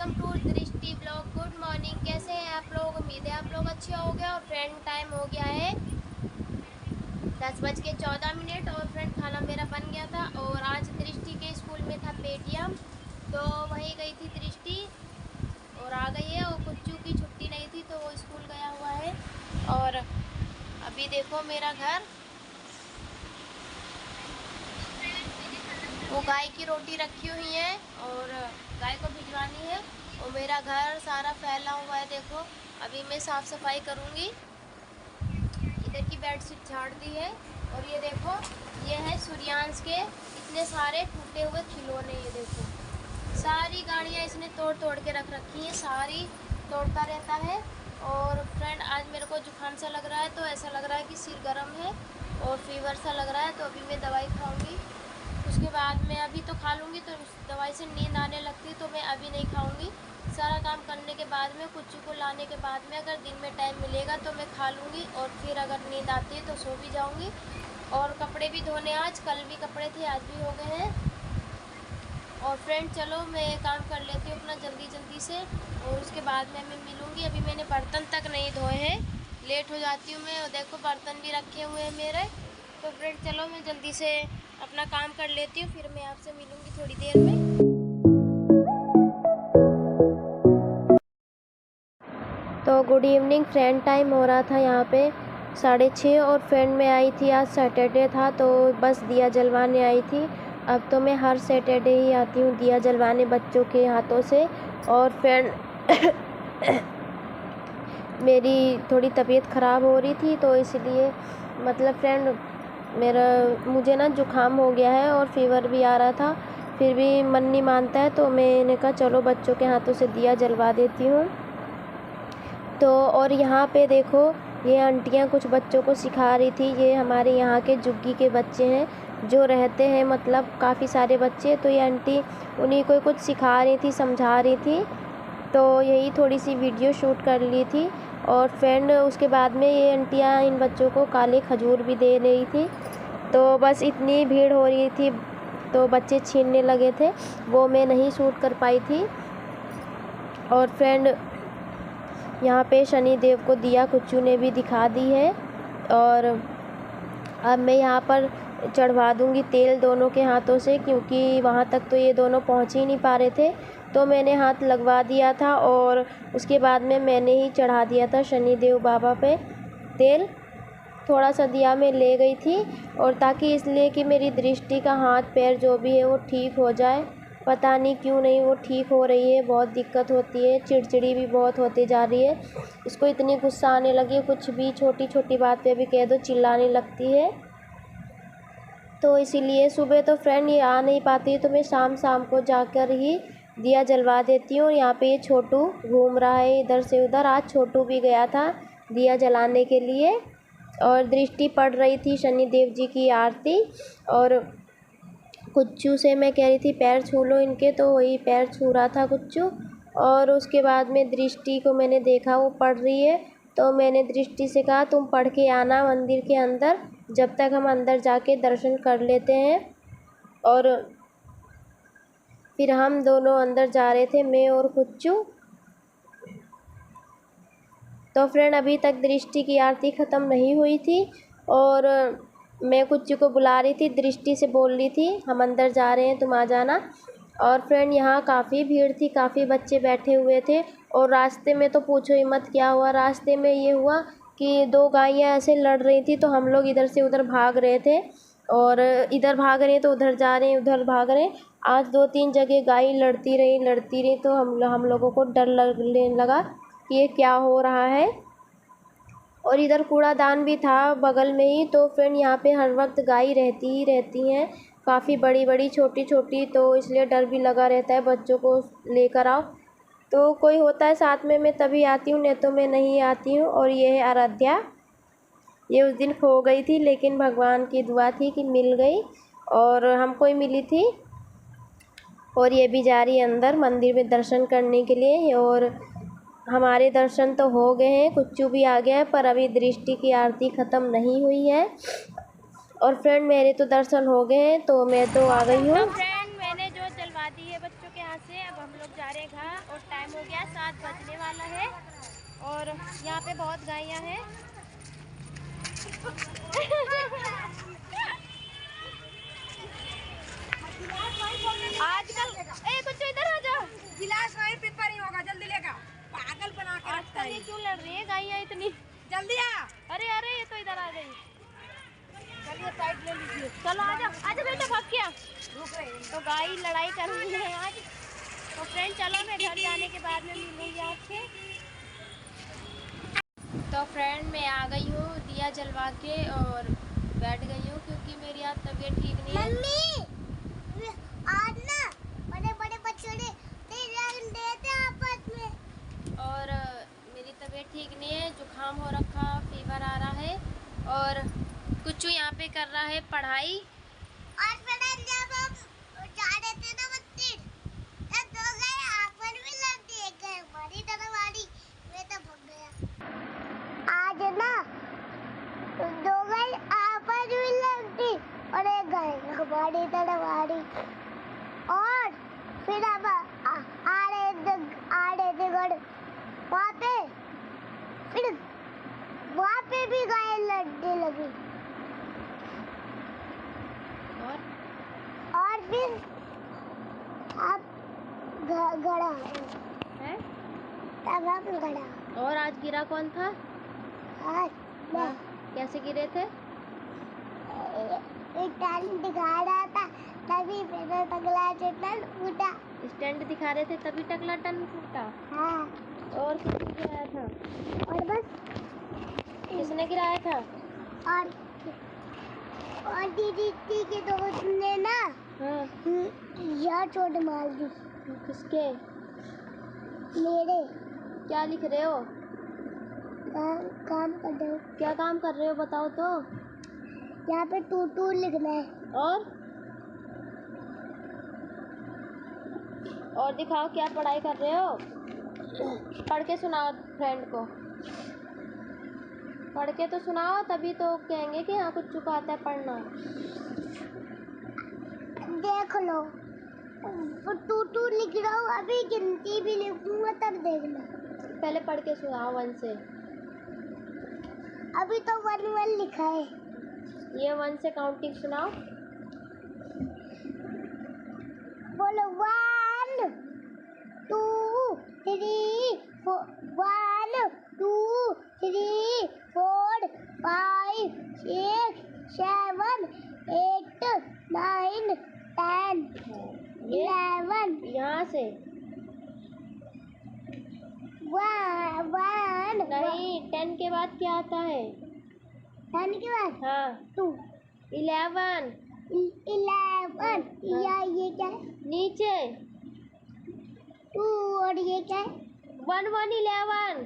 Welcome to दृष्टि blog. Good morning, कैसे हैं आप लोग? उम्मीद है आप लोग अच्छे हो गए। और फ्रेंड टाइम हो गया है 10:14 और फ्रेंड खाना मेरा बन गया था। और आज दृष्टि के स्कूल में था पेटीएम, तो वहीं गई थी दृष्टि और आ गई है। और कुच्चू की छुट्टी नहीं थी तो वो स्कूल गया हुआ है। और अभी देखो मेरा घर, वो गाय की रोटी रखी हुई है और गाय को भिजवानी है। और मेरा घर सारा फैला हुआ है, देखो। अभी मैं साफ़ सफाई करूँगी। इधर की बेडशीट झाड़ दी है। और ये देखो, ये है सूर्यांश के इतने सारे टूटे हुए खिलौने। ये देखो, सारी गाड़ियाँ इसने तोड़ तोड़ के रख रखी हैं, सारी तोड़ता रहता है। और फ्रेंड आज मेरे को जुकाम सा लग रहा है, तो ऐसा लग रहा है कि सिर गर्म है और फीवर सा लग रहा है। तो अभी मैं दवाई खाऊंगी, उसके बाद मैं अभी तो खा लूँगी। तो उस दवाई से नींद आने लगती, तो मैं अभी नहीं खाऊंगी। सारा काम करने के बाद में, कुच्चू को लाने के बाद में, अगर दिन में टाइम मिलेगा तो मैं खा लूँगी। और फिर अगर नींद आती है तो सो भी जाऊँगी। और कपड़े भी धोने, आज कल भी कपड़े थे, आज भी हो गए हैं। और फ्रेंड चलो मैं काम कर लेती हूँ अपना जल्दी जल्दी से, और उसके बाद में मैं मिलूँगी। अभी मैंने बर्तन तक नहीं धोए हैं, लेट हो जाती हूँ मैं। और देखो बर्तन भी रखे हुए हैं मेरे। तो फ्रेंड चलो मैं जल्दी से अपना काम कर लेती हूँ, फिर मैं आपसे मिलूँगी थोड़ी देर में। तो गुड इवनिंग फ्रेंड, टाइम हो रहा था यहाँ पे 6:30। और फ्रेंड में आई थी, आज सैटरडे था तो बस दिया जलवाने आई थी। अब तो मैं हर सैटरडे ही आती हूँ दिया जलवाने बच्चों के हाथों से। और फ्रेंड मेरी थोड़ी तबीयत ख़राब हो रही थी, तो इसलिए मतलब फ्रेंड मुझे ना जुकाम हो गया है और फीवर भी आ रहा था। फिर भी मन नहीं मानता है, तो मैंने कहा चलो बच्चों के हाथों से दिया जलवा देती हूँ। तो और यहाँ पे देखो, ये आंटियाँ कुछ बच्चों को सिखा रही थी। ये हमारे यहाँ के जुग्गी के बच्चे हैं जो रहते हैं, मतलब काफ़ी सारे बच्चे। तो ये आंटी उन्हीं को कुछ सिखा रही थी, समझा रही थी। तो यही थोड़ी सी वीडियो शूट कर ली थी। और फ्रेंड उसके बाद में ये आंटियाँ इन बच्चों को काले खजूर भी दे रही थी। तो बस इतनी भीड़ हो रही थी तो बच्चे छीनने लगे थे, वो मैं नहीं शूट कर पाई थी। और फ्रेंड यहाँ पे शनि देव को दिया कुच्चू ने भी दिखा दी है। और अब मैं यहाँ पर चढ़वा दूँगी तेल दोनों के हाथों से, क्योंकि वहाँ तक तो ये दोनों पहुँच ही नहीं पा रहे थे। तो मैंने हाथ लगवा दिया था और उसके बाद में मैंने ही चढ़ा दिया था शनि देव बाबा पे तेल। थोड़ा सा दिया मैं ले गई थी, और ताकि इसलिए कि मेरी दृष्टि का हाथ पैर जो भी है वो ठीक हो जाए। पता नहीं क्यों नहीं वो ठीक हो रही है, बहुत दिक्कत होती है, चिड़चिड़ी भी बहुत होती जा रही है। इसको इतनी गुस्सा आने लगी है, कुछ भी छोटी छोटी बात पे भी कह दो चिल्लाने लगती है। तो इसीलिए सुबह तो फ्रेंड ये आ नहीं पाती, तो मैं शाम शाम को जाकर ही दिया जलवा देती हूँ। यहाँ पे ये छोटू घूम रहा है इधर से उधर। आज छोटू भी गया था दिया जलाने के लिए। और दृष्टि पढ़ रही थी शनि देव जी की आरती। और कुच्चू से मैं कह रही थी पैर छू लो इनके, तो वही पैर छू रहा था कुच्चू। और उसके बाद में दृष्टि को मैंने देखा वो पढ़ रही है, तो मैंने दृष्टि से कहा तुम पढ़ के आना मंदिर के अंदर, जब तक हम अंदर जाके दर्शन कर लेते हैं। और फिर हम दोनों अंदर जा रहे थे, मैं और कुच्चू। तो फ्रेंड अभी तक दृष्टि की आरती ख़त्म नहीं हुई थी, और मैं कुच्चू को बुला रही थी, दृष्टि से बोल रही थी हम अंदर जा रहे हैं तुम आ जाना। और फ्रेंड यहाँ काफ़ी भीड़ थी, काफ़ी बच्चे बैठे हुए थे। और रास्ते में तो पूछो ही मत क्या हुआ। रास्ते में ये हुआ कि दो गायें ऐसे लड़ रही थी, तो हम लोग इधर से उधर भाग रहे थे। और इधर भाग रहे हैं तो उधर जा रहे हैं, उधर भाग रहे हैं। आज 2-3 जगह गाय लड़ती रही, तो हम लोगों को डर लगने लगा कि ये क्या हो रहा है। और इधर कूड़ादान भी था बगल में ही। तो फ्रेंड यहाँ पे हर वक्त गाय रहती ही रहती हैं, काफ़ी बड़ी बड़ी छोटी छोटी, तो इसलिए डर भी लगा रहता है बच्चों को लेकर आओ। तो कोई होता है साथ में मैं तभी आती हूँ, नहीं तो मैं नहीं आती हूँ। और ये है आराध्या, ये उस दिन खो गई थी, लेकिन भगवान की दुआ थी कि मिल गई और हमको ही मिली थी। और ये भी जा रही है अंदर मंदिर में दर्शन करने के लिए। और हमारे दर्शन तो हो गए हैं, कुच्चू भी आ गया है, पर अभी दृष्टि की आरती ख़त्म नहीं हुई है। और फ्रेंड मेरे तो दर्शन हो गए हैं, तो मैं तो आ गई हूँ। तो फ्रेंड मैंने जो जलवा दी है बच्चों के हाथ से, अब हम लोग लोग जा रहे हैं घर और टाइम हो गया 7 बजने वाला है। और यहाँ पे बहुत गायें हैं। आजकल कुछ इधर आ जाओ। गिलास वहीं पेपर ही होगा, जल्दी लेगा। पागल बना के रखता है। ये क्यों लड़ रही है गायें इतनी? जल्दी आ। अरे अरे ये तो इधर आ गई। चलिए साइड ले लीजिए। चलो आजा आजा बेटा, भाग क्या रुक रहे हैं। तो गाय लड़ाई कर रही है आज। तो फ्रेंड चलो मैं घर जाने के बाद में मिलूंगी आपसे। तो फ्रेंड मैं आ गई हूँ दिया जलवा के और बैठ गई हूँ क्योंकि मेरी आज तबीयत ठीक नहीं है। मम्मी आज ना बड़े बड़े बच्चों ने देते आपस में। और मेरी तबीयत ठीक नहीं है, जुकाम हो रखा, फीवर आ रहा है। और कुछ यहाँ पे कर रहा है पढ़ाई। और फ्रेंड जब हम जा रहे थे ना मंदिर, तब दो गए आपस में लड़ते, एक गए हमारी तरफ वाली, मैं तो भाग गया। आज ना दो गए आपस में लड़ती और एक गए हमारी तरफ वाली। और फिर अब आ रहे थे घर, वहाँ पे फिर वहाँ पे भी गाय लड़ने लगी। और फिर अब गड़ा है। तब हम गड़ा। और आज गिरा कौन था? आज मैं कैसे गिरे थे? स्टैंड दिखा रहा था तभी मेरा टकला टन फूटा। स्टैंड दिखा रहे थे तभी टकला टन फूटा। हाँ। और किसने गिराया था? और बस किसने गिराया था? और दीदी के दोस्त ने ना यहाँ चोट मार दी। किसके? मेरे। क्या लिख रहे हो? काम कर रहे हो। क्या काम कर रहे हो बताओ तो। यहाँ पे टू लिखना है। और दिखाओ क्या पढ़ाई कर रहे हो। पढ़ के सुनाओ फ्रेंड को। पढ़ के तो सुनाओ तभी तो कहेंगे कि हाँ कुछ चुका आता है पढ़ना। देख लो टू लिख रहा हूँ, अभी गिनती भी लिखूंगा तब देखना। पहले पढ़ के सुनाओ 1 से। अभी तो 1 लिखा है। ये 1 से काउंटिंग सुनाओ। बोलो 1 2 3 4 1 2 3 4 5 6 7 8 9 10 11। यहाँ से 1 नहीं, 10 के बाद क्या आता है? 10 के बाद हाँ 2 11 11 या ये क्या है? नीचे 2 और ये क्या है? 1 1 11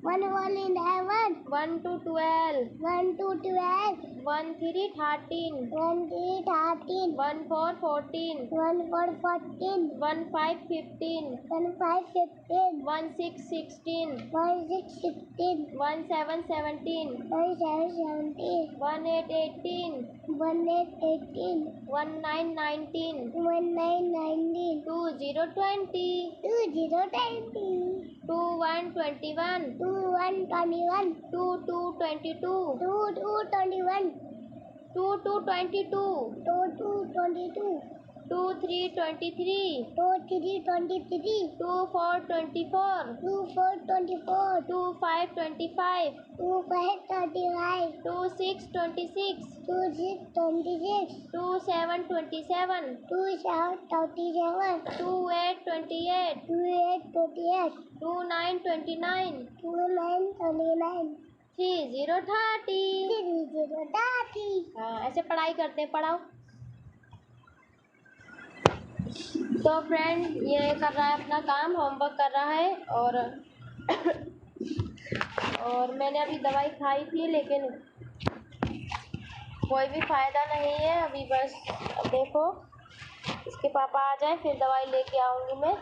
1 1 11 1 2 12 1 2 12 1 3 13 1 3 13 1 4 14 1 4 14 1 5 15 1 5 15 1 6 16 1 6 16 1 7 17 1 7 17 1 8 18 1 8 18 1 9 19 1 9 19 2 0 20 2 0 20 2 1 21 2 1 21 2 2 22 2 2 21 2 2 22 2 2 22 2 3 23 2 3 23 2 4 24 2 4 24 2 5 25 2 5 35 2 6 26 2 6 26 2 7 27 2 7 37 2 8 28 2 8 28 2 9 29 2 9 29 3 0 30। 3 0 30। हाँ ऐसे पढ़ाई करते हैं, पढ़ाओ। तो फ्रेंड ये कर रहा है अपना काम, होमवर्क कर रहा है। और मैंने अभी दवाई खाई थी लेकिन कोई भी फ़ायदा नहीं है अभी। बस अब देखो इसके पापा आ जाए फिर दवाई लेके आऊँगी मैं।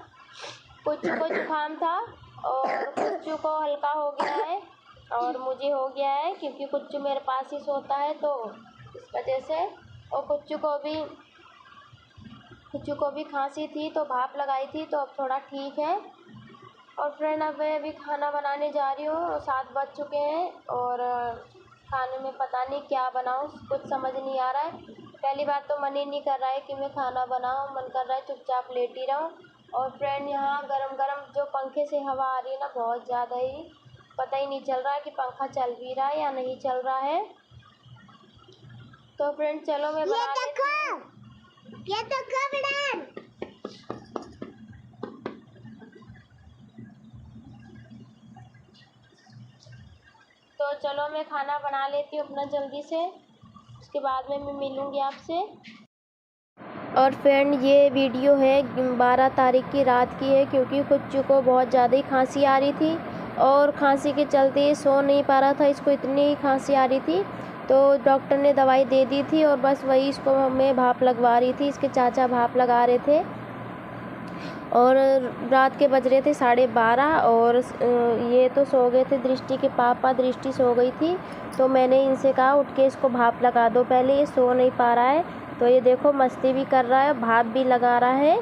कुछ को जुकाम था और कुछ को हल्का हो गया है और मुझे हो गया है क्योंकि कुछ मेरे पास ही सोता है तो इस वजह से। और कुछ को भी कुच्चू को भी खांसी थी तो भाप लगाई थी, तो अब थोड़ा ठीक है। और फ्रेंड अब मैं अभी खाना बनाने जा रही हूँ, 7 बज चुके हैं और खाने में पता नहीं क्या बनाऊँ, कुछ समझ नहीं आ रहा है। पहली बात तो मन ही नहीं कर रहा है कि मैं खाना बनाऊँ, मन कर रहा है चुपचाप लेटी रहूँ। और फ्रेंड यहाँ गरम गरम जो पंखे से हवा आ रही है ना, बहुत ज़्यादा ही, पता ही नहीं चल रहा है कि पंखा चल भी रहा है या नहीं चल रहा है। तो फ्रेंड चलो मैं बना लेती हूँ। ये देखो फ्रेंड, तो चलो मैं खाना बना लेती हूँ अपना जल्दी से, उसके बाद में मैं मिलूँगी आपसे। और फ्रेंड ये वीडियो है 12 तारीख की रात की है, क्योंकि कुच्चू को बहुत ज़्यादा ही खांसी आ रही थी और खांसी के चलते सो नहीं पा रहा था, इसको इतनी ही खांसी आ रही थी। तो डॉक्टर ने दवाई दे दी थी और बस वही इसको मैं भाप लगवा रही थी, इसके चाचा भाप लगा रहे थे। और रात के बज रहे थे 12:30 और ये तो सो गए थे, दृष्टि के पापा, दृष्टि सो गई थी। तो मैंने इनसे कहा उठ के इसको भाप लगा दो, पहले ये सो नहीं पा रहा है। तो ये देखो मस्ती भी कर रहा है, भाप भी लगा रहा है।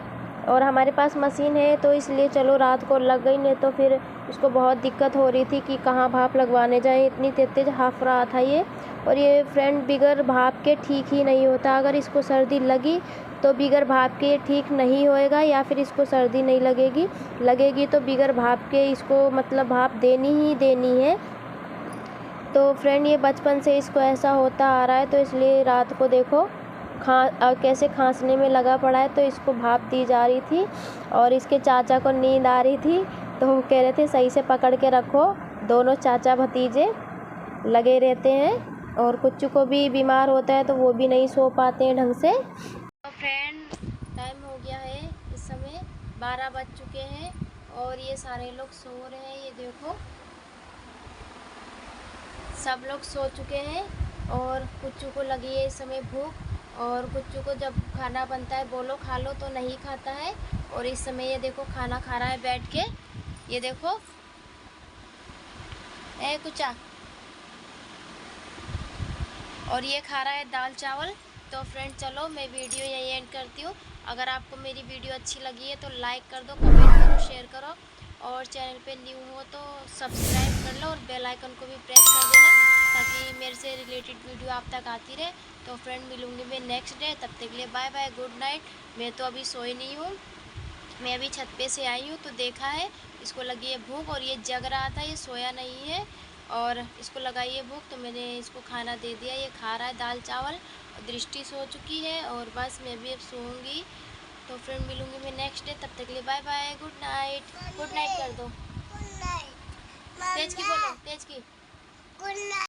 और हमारे पास मशीन है तो इसलिए चलो रात को लग गई, नहीं तो फिर इसको बहुत दिक्कत हो रही थी कि कहाँ भाप लगवाने जाएं, इतनी तेज तेज हाँफ रहा था ये। और ये फ्रेंड बिगर भाप के ठीक ही नहीं होता, अगर इसको सर्दी लगी तो बिगर भाप के ठीक नहीं होएगा, या फिर इसको सर्दी नहीं लगेगी तो बिगर भाप के इसको मतलब भाप देनी ही देनी है। तो फ्रेंड ये बचपन से इसको ऐसा होता आ रहा है, तो इसलिए रात को देखो कैसे खांसने में लगा पड़ा है। तो इसको भाप दी जा रही थी और इसके चाचा को नींद आ रही थी, तो वो कह रहे थे सही से पकड़ के रखो, दोनों चाचा भतीजे लगे रहते हैं। और कुच्चू को भी बीमार होता है तो वो भी नहीं सो पाते हैं ढंग से। तो फ्रेंड टाइम हो गया है, इस समय 12 बज चुके हैं और ये सारे लोग सो रहे हैं। ये देखो सब लोग सो चुके हैं और कुच्चू को लगी है इस समय भूख। और कुच्चू को जब खाना बनता है बोलो खा लो तो नहीं खाता है, और इस समय ये देखो खाना खा रहा है बैठ के। ये देखो ए कुचा, और ये खा रहा है दाल चावल। तो फ्रेंड चलो मैं वीडियो यहीं एंड करती हूँ। अगर आपको मेरी वीडियो अच्छी लगी है तो लाइक कर दो, कमेंट करो, शेयर करो, और चैनल पे न्यू हो तो सब्सक्राइब कर लो और बेल आइकन को भी प्रेस कर देना, ताकि मेरे से रिलेटेड वीडियो आप तक आती रहे। तो फ्रेंड मिलूँगी मैं नेक्स्ट डे, तब तक के लिए बाय बाय, गुड नाइट। मैं तो अभी सोई नहीं हूँ, मैं अभी छत पे से आई हूँ तो देखा है इसको लगी है भूख और ये जग रहा था, ये सोया नहीं है। और इसको लगाई है भूख तो मैंने इसको खाना दे दिया, ये खा रहा है दाल चावल। और दृष्टि सो चुकी है और बस मैं भी अब सोऊंगी। तो फ्रेंड मिलूँगी मैं नेक्स्ट डे, तब तक के लिए bye bye, good night. Good night कर दो, गुड नाइट, तेज की बोलो, तेज की गुड नाइट।